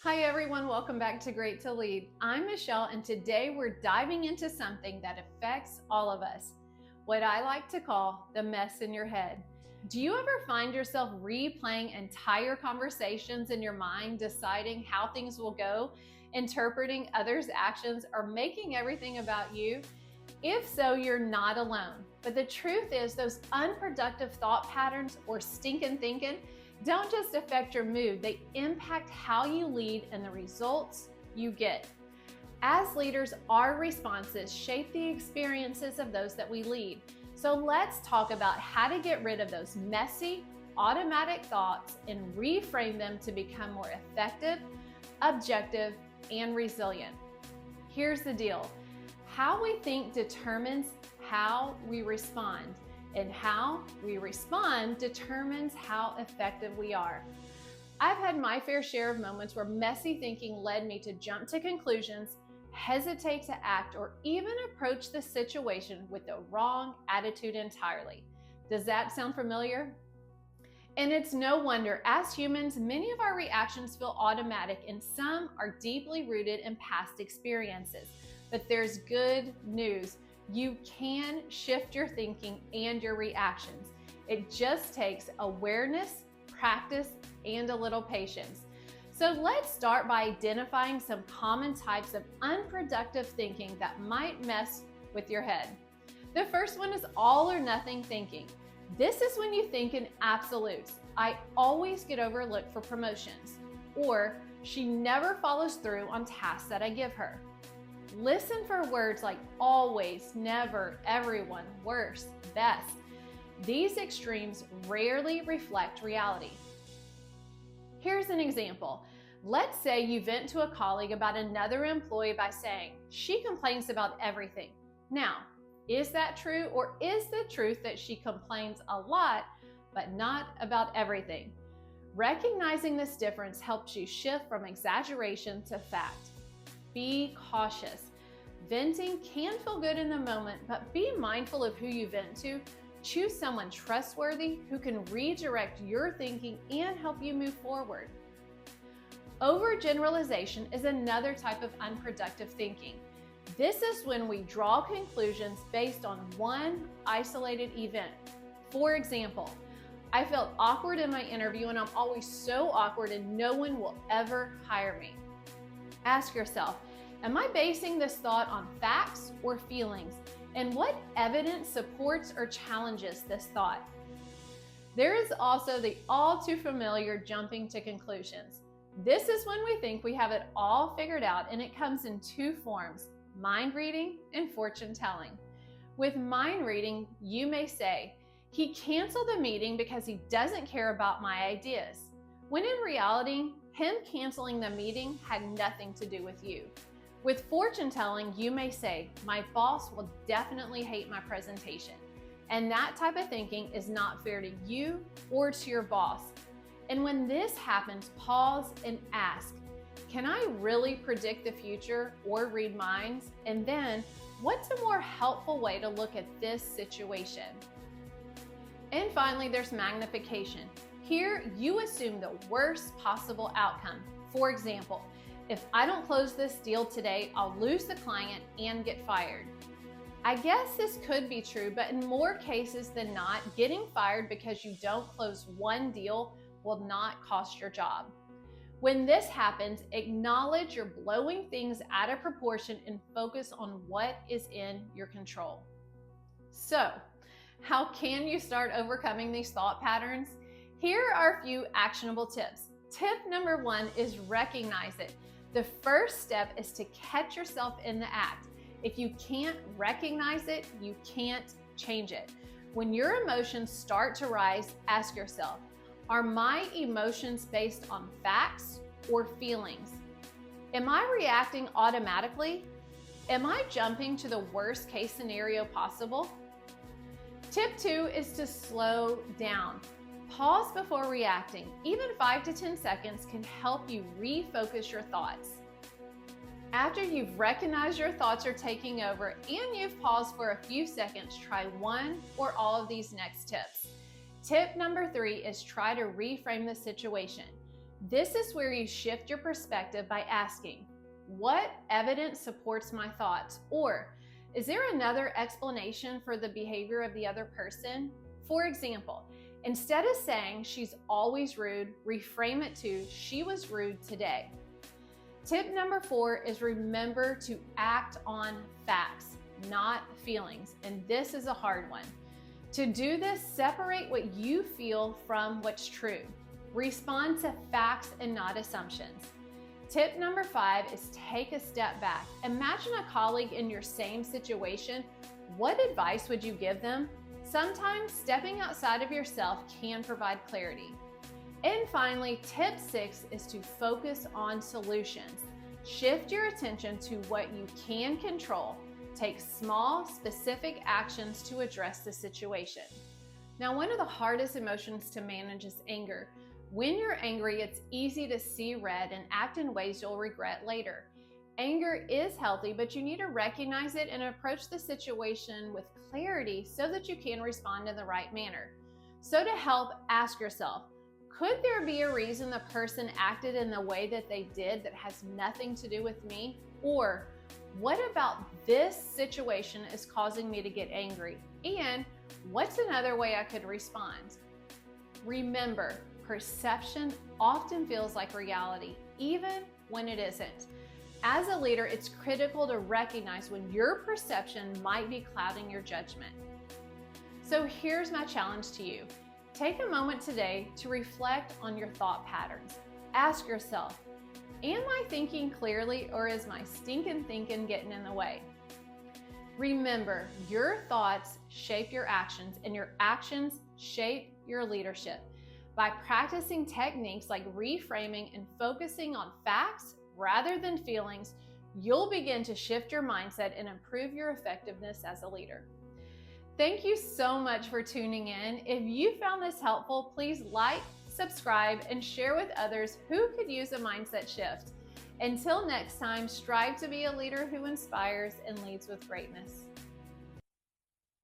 Hi everyone, welcome back to Great to Lead. I'm Michelle and today we're diving into something that affects all of us, what I like to call the mess in your head. Do you ever find yourself replaying entire conversations in your mind, deciding how things will go, interpreting others' actions, or making everything about you? If so, you're not alone. But the truth is those unproductive thought patterns or stinkin' thinking don't just affect your mood, they impact how you lead and the results you get. As leaders, our responses shape the experiences of those that we lead. So let's talk about how to get rid of those messy, automatic thoughts and reframe them to become more effective, objective, and resilient. Here's the deal. How we think determines how we respond, and how we respond determines how effective we are. I've had my fair share of moments where messy thinking led me to jump to conclusions, hesitate to act, or even approach the situation with the wrong attitude entirely. Does that sound familiar? And it's no wonder, as humans, many of our reactions feel automatic and some are deeply rooted in past experiences. But there's good news. You can shift your thinking and your reactions. It just takes awareness, practice, and a little patience. So let's start by identifying some common types of unproductive thinking that might mess with your head. The first one is all or nothing thinking. This is when you think in absolutes. I always get overlooked for promotions, or she never follows through on tasks that I give her. Listen for words like always, never, everyone, worse, best. These extremes rarely reflect reality. Here's an example. Let's say you vent to a colleague about another employee by saying, she complains about everything. Now, is that true, or is the truth that she complains a lot, but not about everything? Recognizing this difference helps you shift from exaggeration to fact. Be cautious. Venting can feel good in the moment, but be mindful of who you vent to. Choose someone trustworthy who can redirect your thinking and help you move forward. Overgeneralization is another type of unproductive thinking. This is when we draw conclusions based on one isolated event. For example, I felt awkward in my interview and I'm always so awkward and no one will ever hire me. Ask yourself, am I basing this thought on facts or feelings? And what evidence supports or challenges this thought? There is also the all too familiar jumping to conclusions. This is when we think we have it all figured out, and it comes in two forms, mind reading and fortune telling. With mind reading, you may say, he canceled the meeting because he doesn't care about my ideas, when in reality, him canceling the meeting had nothing to do with you. With fortune telling, you may say, my boss will definitely hate my presentation. And that type of thinking is not fair to you or to your boss. And when this happens, pause and ask, can I really predict the future or read minds? And then, what's a more helpful way to look at this situation? And finally, there's magnification. Here, you assume the worst possible outcome. For example, if I don't close this deal today, I'll lose the client and get fired. I guess this could be true, but in more cases than not, getting fired because you don't close one deal will not cost your job. When this happens, acknowledge you're blowing things out of proportion and focus on what is in your control. So, how can you start overcoming these thought patterns? Here are a few actionable tips. Tip number 1 is recognize it. The first step is to catch yourself in the act. If you can't recognize it, you can't change it. When your emotions start to rise, ask yourself, are my emotions based on facts or feelings? Am I reacting automatically? Am I jumping to the worst case scenario possible? Tip 2 is to slow down. Pause before reacting. Even 5 to 10 seconds can help you refocus your thoughts. After you've recognized your thoughts are taking over and you've paused for a few seconds, try one or all of these next tips. Tip number 3 is try to reframe the situation. This is where you shift your perspective by asking, what evidence supports my thoughts? Or is there another explanation for the behavior of the other person? For example, instead of saying she's always rude, reframe it to she was rude today. Tip number 4 is remember to act on facts, not feelings. And this is a hard one. To do this, separate what you feel from what's true. Respond to facts and not assumptions. Tip number 5 is take a step back. Imagine a colleague in your same situation. What advice would you give them? Sometimes stepping outside of yourself can provide clarity. And finally, tip 6 is to focus on solutions. Shift your attention to what you can control. Take small, specific actions to address the situation. Now, one of the hardest emotions to manage is anger. When you're angry, it's easy to see red and act in ways you'll regret later. Anger is healthy, but you need to recognize it and approach the situation with clarity so that you can respond in the right manner. So to help, ask yourself, could there be a reason the person acted in the way that they did that has nothing to do with me? Or what about this situation is causing me to get angry? And what's another way I could respond? Remember, perception often feels like reality, even when it isn't. As a leader, it's critical to recognize when your perception might be clouding your judgment. So here's my challenge to you. Take a moment today to reflect on your thought patterns. Ask yourself, am I thinking clearly or is my stinking thinking getting in the way? Remember, your thoughts shape your actions and your actions shape your leadership. By practicing techniques like reframing and focusing on facts rather than feelings, you'll begin to shift your mindset and improve your effectiveness as a leader. Thank you so much for tuning in. If you found this helpful, please like, subscribe, and share with others who could use a mindset shift. Until next time, strive to be a leader who inspires and leads with greatness.